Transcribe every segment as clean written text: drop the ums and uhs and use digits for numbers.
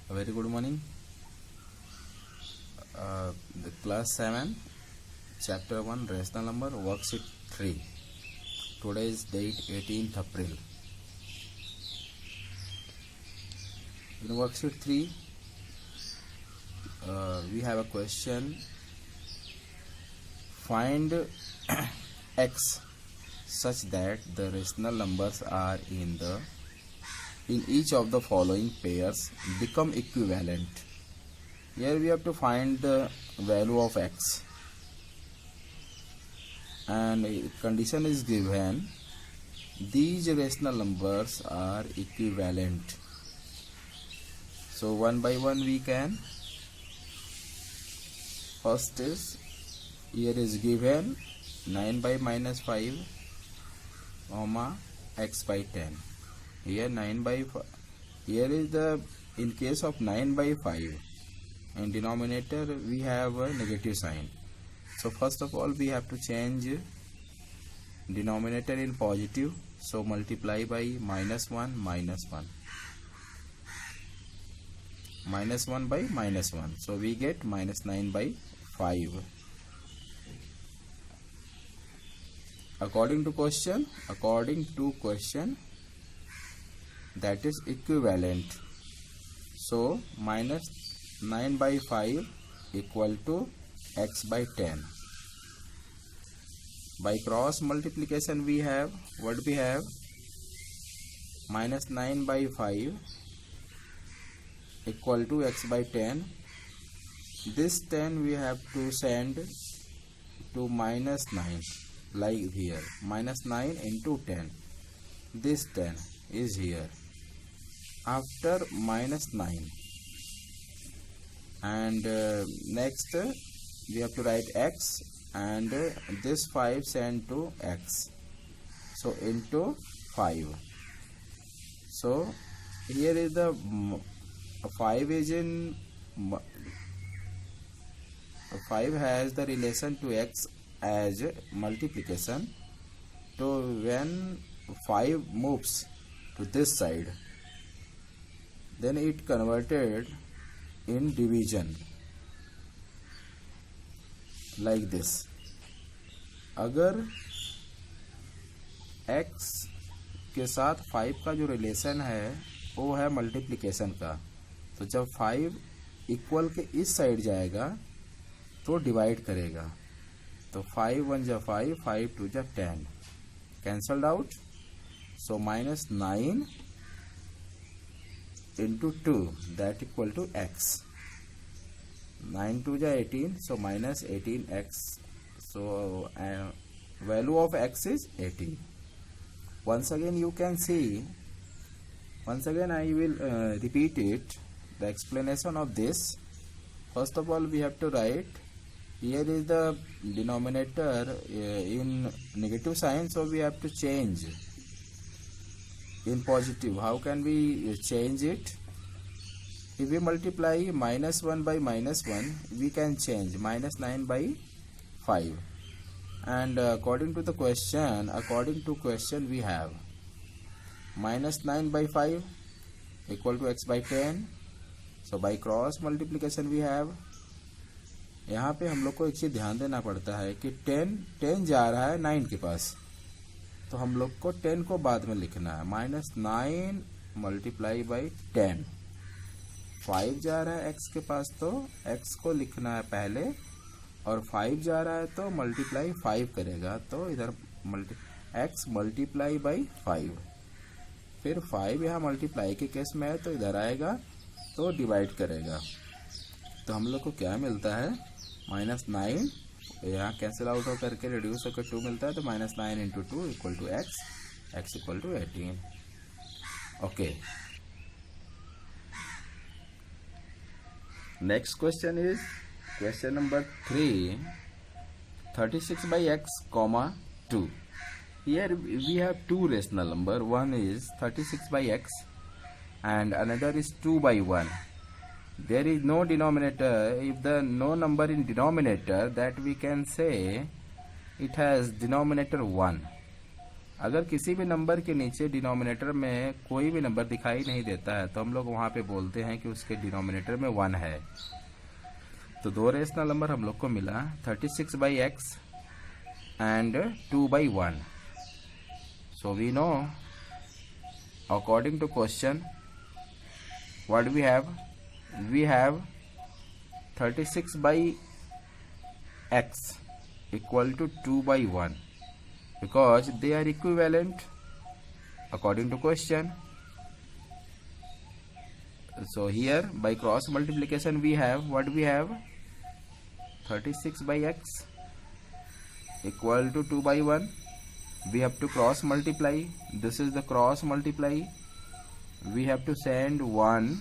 A very good morning. The class 7, chapter 1, rational number, worksheet 3. Today is date 18th April. In worksheet 3, we have a question. Find x such that the rational numbers are in each of the following pairs become equivalent. Here we have to find the value of x, and condition is given these rational numbers are equivalent. So one by one we can. First is, here is given 9 by minus 5 comma x by 10. Here 9 by 5, here is the, in case of 9 by 5, in denominator we have a negative sign. So first of all we have to change denominator in positive. So multiply by minus 1 minus 1. Minus 1 by minus 1. So we get minus 9 by 5. According to question, that is equivalent. So minus 9 by 5 equal to x by 10. By cross multiplication we have, what we have? Minus 9 by 5 equal to x by 10. This 10 we have to send to minus 9, like here. Minus 9 into 10. This 10 is here. After minus 9. And next we have to write x, and this 5 sent to x. So into 5. So here is the 5 is in 5 has the relation to x as multiplication. So when 5 moves to this side, then it converted in division like this. अगर x के साथ 5 का जो relation है वो है multiplication का, तो जब 5 इक्वल के इस साइड जाएगा तो डिवाइड करेगा. तो 5 1 जा 5, 5 2 जा 10, cancelled out. So minus 9 into 2, that equal to x. 9 2 ja 18, so minus 18x. So value of x is 18. Once again you can see, once again I will repeat it, the explanation of this. First of all we have to write, here is the denominator in negative sign, so we have to change in positive. How can we change it? If we multiply minus 1 by minus 1, we can change minus 9 by 5. And according to question we have minus 9 by 5 equal to x by 10. So by cross multiplication we have, यहाँ पे हम लोग को एक चीज ध्यान देना पड़ता है कि 10 जा रहा है 9 के पास, तो हम लोग को 10 को बाद में लिखना है. Minus 9 multiply by 10. 5 जा रहा है x के पास, तो x को लिखना है पहले, और 5 जा रहा है तो मल्टीप्लाई 5 करेगा, तो इधर x मल्टीप्लाई बाई 5. फिर 5 यहाँ मल्टीप्लाई के केस में है तो इधर आएगा तो डिवाइड करेगा. तो हम लोग को क्या मिलता है? माइनस 9 यहाँ कैंसिल आउट हो करके रिड्यूस होकर 2 मिलता है, तो minus 9 into 2 equal to x equal to 18. Okay, next question is question number 3. 36 by x comma 2. Here we have two rational number. One is 36 by x and another is 2 by 1. There is no denominator. If the no number in denominator, that we can say it has denominator 1. अगर किसी भी number के नीचे denominator में कोई भी number दिखाई नहीं देता है तो हम लोग वहाँ पे बोलते हैं कि उसके डिनोमिनेटर में 1 है। तो दो रेशनल नंबर हम लोग को मिला 36/x and 2/1। So we know according to question what we have 36/x equal to 2/1 because they are equivalent according to question. So here by cross multiplication we have 36/x equal to 2/1. We have to cross multiply. This is the cross multiply. We have to send 1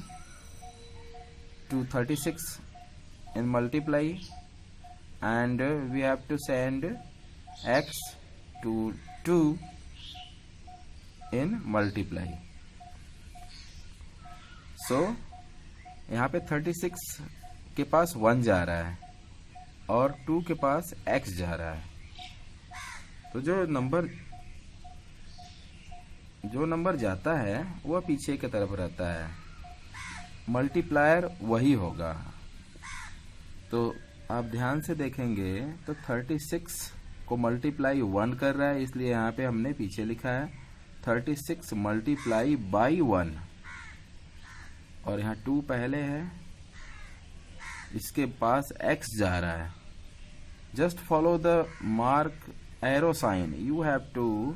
to 36 in multiply, and we have to send x to 2 in multiply. So यहाँ पे 36 के पास 1 जा रहा है और 2 के पास x जा रहा है। तो जो नंबर जाता है वह पीछे की तरफ रहता है, मल्टीप्लायर वही होगा। तो आप ध्यान से देखेंगे तो 36 को मल्टीप्लाई 1 कर रहा है, इसलिए यहाँ पे हमने पीछे लिखा है 36 मल्टीप्लाई बाई 1, और यहाँ 2 पहले है, इसके पास x जा रहा है। Just follow the mark arrow sign, you have to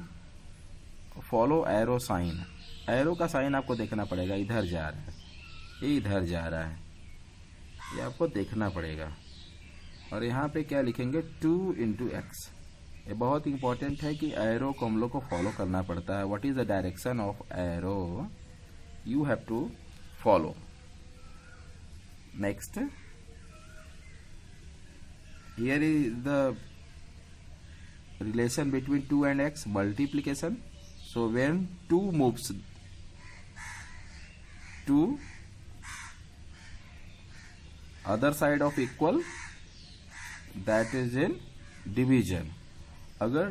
follow arrow sign. Arrow का साइन आपको देखना पड़ेगा, इधर जा रहा है, ये इधर जा रहा है, ये आपको देखना पड़ेगा। और यहाँ पे क्या लिखेंगे 2 इंटू एक्स। ये बहुत इंपॉर्टेंट है कि एरो को हम लोग को फॉलो करना पड़ता है। What is the direction of arrow, you have to follow. Next, here is the relation between 2 and x, multiplication. So when 2 moves to other side of equal, that is in division. अगर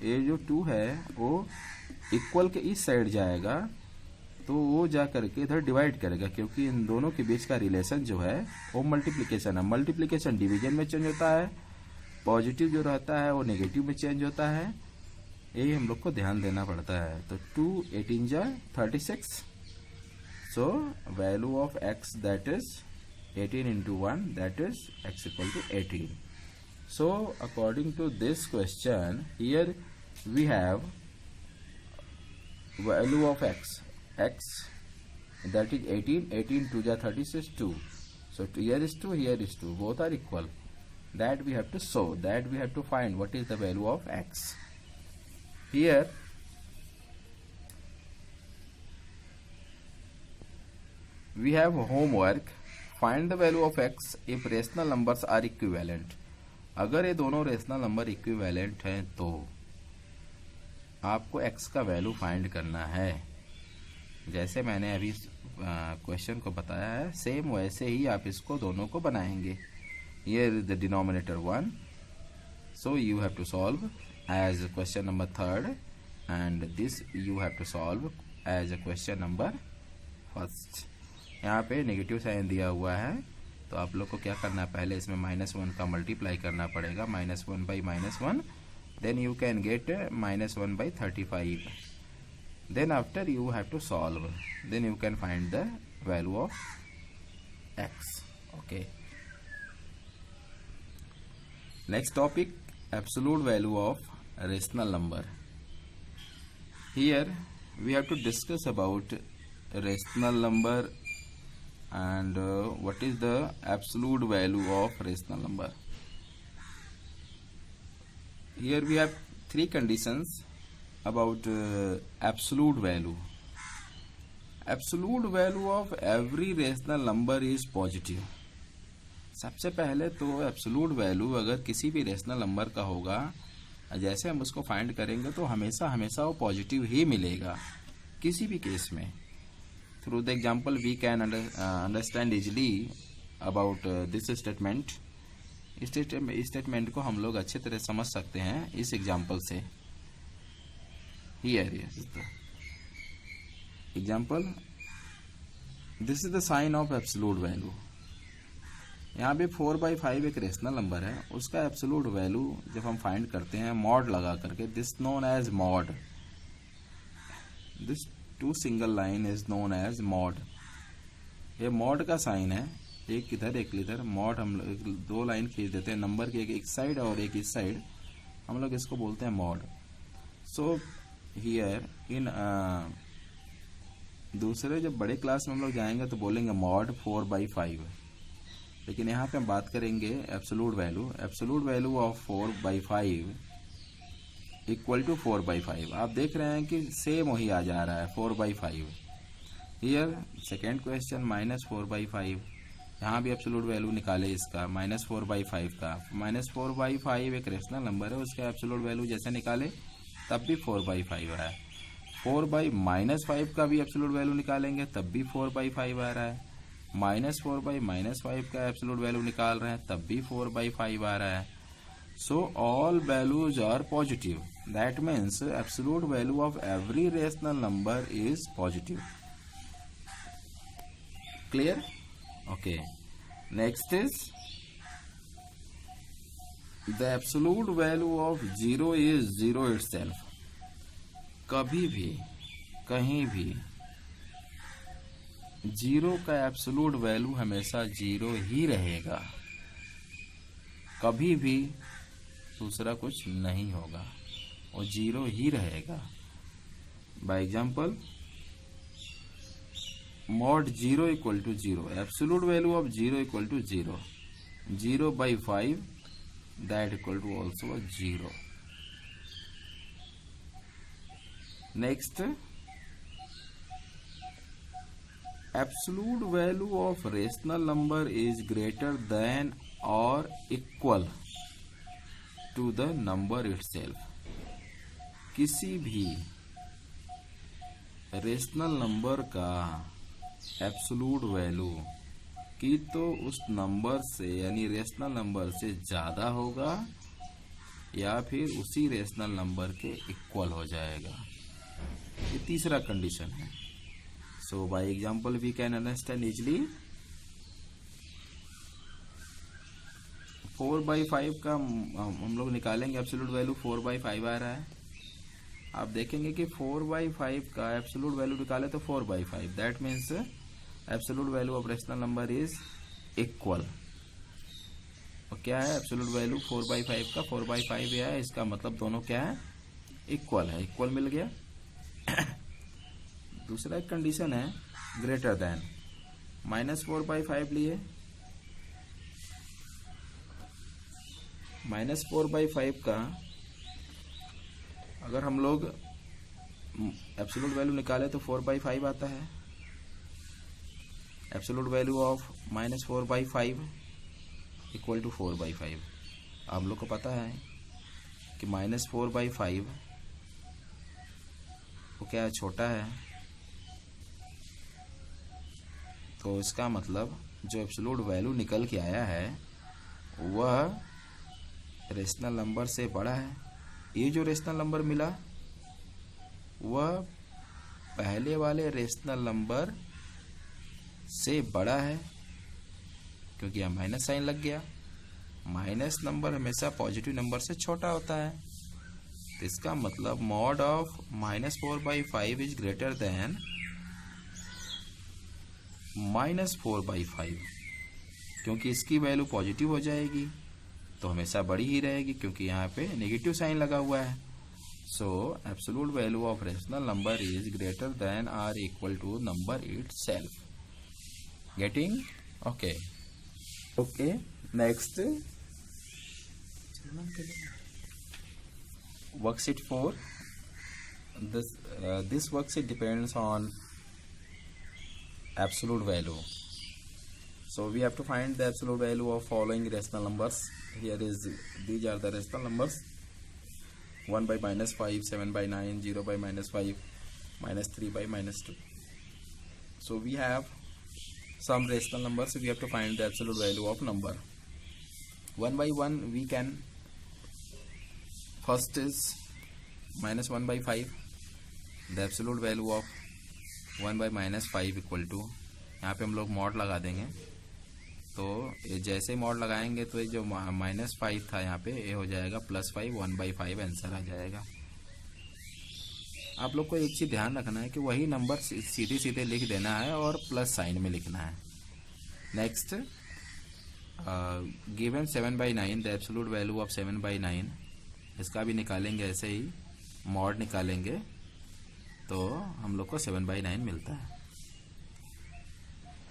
ये जो 2 है वो equal के इस side जाएगा तो वो जा करके इधर डिवाइड करेगा, क्योंकि इन दोनों के बीच का रिलेशन जो है वो मल्टीप्लिकेशन है। मल्टीप्लिकेशन डिवीजन में चेंज होता है, पॉजिटिव जो रहता है वो नेगेटिव में चेंज होता है, यही हम लोग को ध्यान देना पड़ता है। तो 2 18 जा 36, so value of x that is 18 into 1, that is x equal to 18. So according to this question, here we have value of x that is 18, 18 2 ja 36 2. So here is 2, here is 2, both are equal. That we have to show, that we have to find what is the value of x. Here we have homework. Find the value of x if rational numbers are equivalent. अगर ये दोनों rational number equivalent हैं तो आपको x का value find करना है। जैसे मैंने अभी क्वेश्चन को बताया है, सेम वैसे ही आप इसको दोनों को बनाएंगे। Here is the denominator 1, so you have to solve as question number 3rd, and this you have to solve as a question number 1st. यहाँ पे नेगेटिव साइन दिया हुआ है तो आप लोग को क्या करना है, पहले इसमें -1 का मल्टीप्लाई करना पड़ेगा, -1 by -1, then you can get -1 by 35. Then after you have to solve, then you can find the value of x. Okay. Next topic, absolute value of rational number. Here we have to discuss about rational number and what is the absolute value of rational number. Here we have 3 conditions about absolute value. Absolute value of every rational number is positive. सबसे पहले तो absolute value अगर किसी भी rational number का होगा, जैसे हम उसको फाइंड करेंगे तो हमेशा हमेशा वो पॉजिटिव ही मिलेगा किसी भी केस में। Through the example we can understand easily about this statement. इस स्टेटमेंट को हम लोग अच्छे तरह समझ सकते हैं इस एग्जांपल से। here is the example. This is the sign of absolute value. यहाँ पे 4/5 एक रेशनल नंबर है, उसका एब्सोल्यूट वैल्यू जब हम फाइंड करते हैं मॉड लगा करके, this known as mod, this two single line is known as mod. ये मॉड का साइन है, एक इधर एक इधर, मॉड हम लोग दो लाइन खींच देते हैं नंबर की, एक इस साइड और एक इस साइड, हम लोग इसको बोलते हैं मॉड. सो हियर इन दूसरे जब बड़े क्लास में हम लोग जाएंगे तो बोलेंगे मॉड 4/5, लेकिन यहाँ पे हम बात करेंगे absolute value. Absolute value of 4/5 equal to 4/5. आप देख रहे हैं कि सेम वही आ जा रहा है 4/5. हियर सेकेंड क्वेश्चन -4/5, यहाँ भी एब्सोल्यूट वैल्यू निकाले इसका -4/5 का. -4/5 एक रेशनल नंबर है, उसका एब्सोल्यूट वैल्यू जैसे निकाले तब भी 4/5 आ रहा है. 4/-5 का भी एब्सोल्यूट वैल्यू निकालेंगे तब भी 4/5 आ रहा है. -4/-5 का एब्सोल्यूट वैल्यू निकाल रहे हैं तब भी 4/5 आ रहा है. So all values are positive. That means absolute value of every rational number is positive. Clear? Okay. Next is the absolute value of 0 is 0 itself. कभी भी कहीं भी 0 का एब्सोल्यूट वैल्यू हमेशा 0 ही रहेगा, कभी भी दूसरा कुछ नहीं होगा, और 0 ही रहेगा. By example, mod 0 equal to 0, absolute value of 0 equal to 0, 0/5 that equal to also 0. Next, absolute value of rational number is greater than or equal to the number itself. किसी भी रेशनल नंबर का absolute value की तो उस number से यानी rational number से ज्यादा होगा या फिर उसी रेशनल नंबर के इक्वल हो जाएगा. ये तीसरा कंडीशन है. So by example we can understand easily. 4/5 का हम लोग निकालेंगे एब्सोल्यूट वैल्यू 4/5 आ रहा है. आप देखेंगे कि 4/5 का एब्सोल्यूट वैल्यू निकाले तो 4/5. That means absolute value of rational number is equal. और क्या है एब्सोल्यूट वैल्यू 4/5 का 4/5 है, इसका मतलब दोनों क्या है, इक्वल है. इक्वल मिल गया. दूसरा एक कंडीशन है ग्रेटर देन. -4/5 लिए, -4/5 का अगर हम लोग एब्सोल्यूट वैल्यू निकाले तो 4/5 आता है. Absolute value of -4/5 equal to 4/5. आप लोग को पता है कि -4/5 वो क्या छोटा है, तो इसका मतलब जो एब्सोल्यूट वैल्यू निकल के आया है वह रेशनल नंबर से बड़ा है. ये जो रेशनल नंबर मिला वह पहले वाले रेशनल नंबर से बड़ा है, क्योंकि यहाँ माइनस साइन लग गया. माइनस नंबर हमेशा पॉजिटिव नंबर से छोटा होता है. तो इसका मतलब mod of -4/5 is greater then -4/5, क्योंकि इसकी वैल्यू पॉजिटिव हो जाएगी तो हमेशा बड़ी ही रहेगी, क्योंकि यहाँ पे नेगेटिव साइन लगा हुआ है. So absolute value of rational number is greater than or equal to number itself. Getting? Okay. Okay. Next, worksheet 4. This worksheet depends on absolute value. So we have to find the absolute value of following rational numbers. Here is, these are the rational numbers: 1/-5, 7/9, 0/-5, -3/-2. So we have some rational numbers. We have to find the absolute value of number. One by one we can. First is -1/5. The absolute value of 1/-5 equal to, यहाँ पे हम लोग mod लगा देंगे। तो जैसे mod लगाएंगे तो ये जो -5 था यहाँ पे ये हो जाएगा +5, 1/5 आंसर आ जाएगा। आप लोग को एक चीज़ ध्यान रखना है कि वही नंबर सीधे सीधे लिख देना है और प्लस साइन में लिखना है। Next, given 7/9, the absolute value of 7/9, इसका भी निकालेंगे ऐसे ही, मॉड निकालेंगे तो हम लोग को 7/9 मिलता है।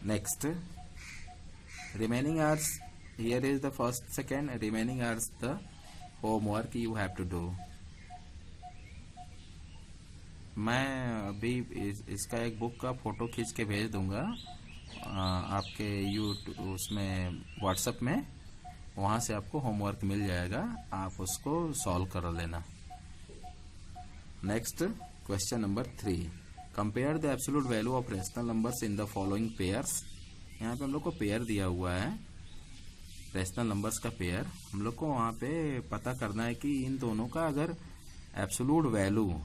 Next, remaining hours, here is the first second, remaining hours the homework you have to do. मैं अभी इसका एक बुक का फोटो खींच के भेज दूंगा आपके यूट्यूब उसमें व्हाट्सएप में, वहाँ से आपको होमवर्क मिल जाएगा, आप उसको सॉल्व कर लेना। Next, question number 3, compare the absolute value of rational numbers in the following pairs. यहाँ पे हम लोग को पेयर दिया हुआ है, रेशनल नंबर्स का पेयर। हम लोग को वहाँ पे पता करना है कि इन दोनों का अगर एब्सोल्यूट वैल्यू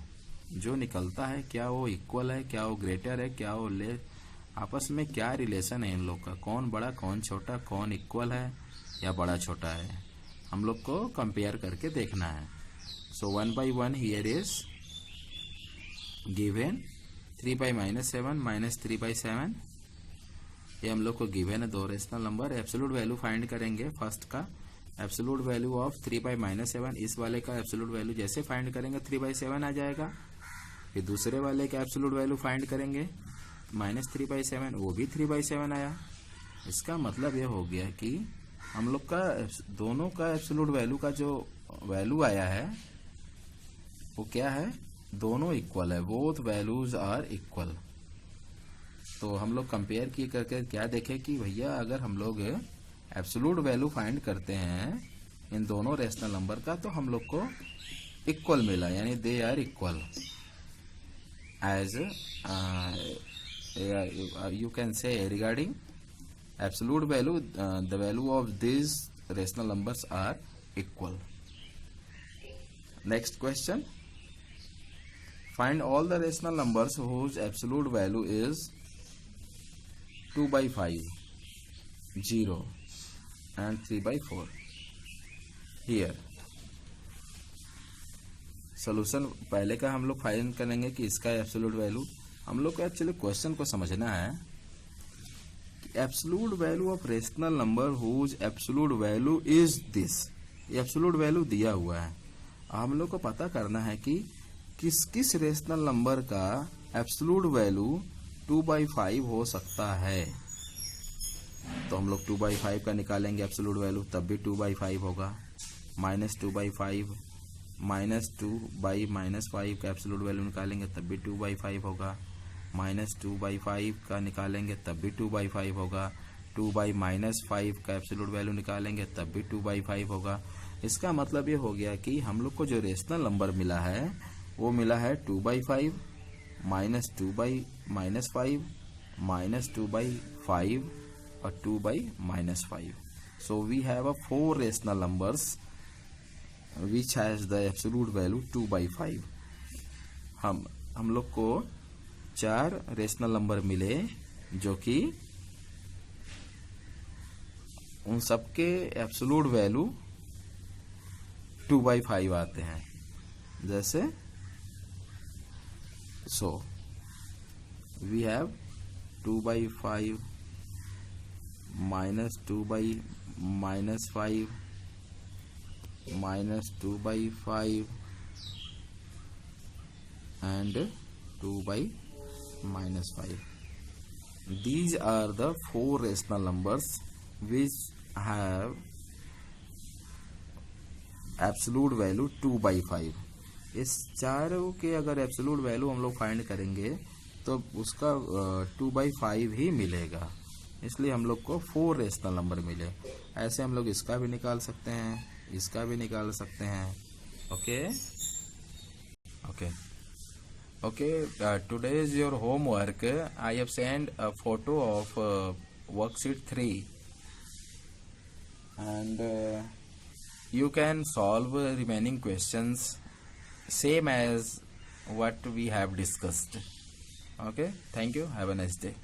जो निकलता है क्या वो इक्वल है, क्या वो ग्रेटर है, क्या वो ले, आपस में क्या रिलेशन है इन लोग का, कौन बड़ा कौन छोटा, कौन इक्वल है या बड़ा छोटा है, हम लोग को कंपेयर करके देखना है। सो 1/1 हियर इज गिवन, 3/-7 -3/7, ये हम लोग को गिवन है, दो rational number. Absolute value find करेंगे, फर्स्ट का एब्सोल्यूट वैल्यू ऑफ 3/-7, इस वाले का एब्सोल्यूट वैल्यू जैसे फाइंड करेंगे 3/7 आ जाएगा। फिर दूसरे वाले का एब्सोल्यूट वैल्यू फाइंड करेंगे -3/7, वो भी 3/7 आया। इसका मतलब ये हो गया कि हम लोग का दोनों का एब्सोल्यूट वैल्यू का जो वैल्यू आया है वो क्या है, दोनों इक्वल है, बोथ वैल्यूज आर इक्वल। तो हम लोग कंपेयर किए करके क्या देखे कि भैया अगर हम लोग एब्सोल्यूट वैल्यू फाइंड करते हैं इन दोनों रेशनल नंबर का तो हम लोग को इक्वल मिला, यानी they are equal as you can say regarding absolute value, the value of these rational numbers are equal. Next question, find all the rational numbers whose absolute value is 2/5, 0 and 3/4. Here solution पहले का हम लोग find करेंगे कि इसका absolute value, हम लोग को एक्चुअली क्वेश्चन को समझना है कि absolute value of rational number whose absolute value is this, absolute value दिया हुआ है। हम लोग को पता करना है कि किस किस रेशनल नंबर का एब्सोल्यूट वैल्यू 2/5 हो सकता है। तो हम लोग 2/5 का निकालेंगे एब्सोल्यूट वैल्यू, तब भी 2/5 होगा। -2/5 -2/-5 का एब्सोल्यूट वैल्यू निकालेंगे तब भी 2/5 होगा। -2/5 का निकालेंगे तब भी 2/5 होगा। 2/-5 का एब्सोल्यूट वैल्यू निकालेंगे तब भी 2/5 होगा। इसका मतलब ये हो गया कि हम लोग को जो रेशनल नंबर मिला है वो मिला है 2/5, -2/-5, -2/5 और 2/-5। So we have a 4 rational numbers which has the absolute value 2/5। हम लोग को 4 रेशनल नंबर मिले जो कि उन सबके एब्सोल्यूट वैल्यू 2/5 आते हैं। जैसे so we have 2/5 -2/-5 -2/5 and 2/-5. These are the 4 rational numbers which have absolute value 2/5. इस चारों के अगर एब्सोल्यूट वैल्यू हम लोग फाइंड करेंगे तो उसका 2/5 ही मिलेगा, इसलिए हम लोग को 4 रेशनल नंबर मिले। ऐसे हम लोग इसका भी निकाल सकते हैं, इसका भी निकाल सकते हैं। Okay, today is your homework. I have sent a photo of worksheet 3 and you can solve remaining questions same as what we have discussed. Okay, thank you, have a nice day.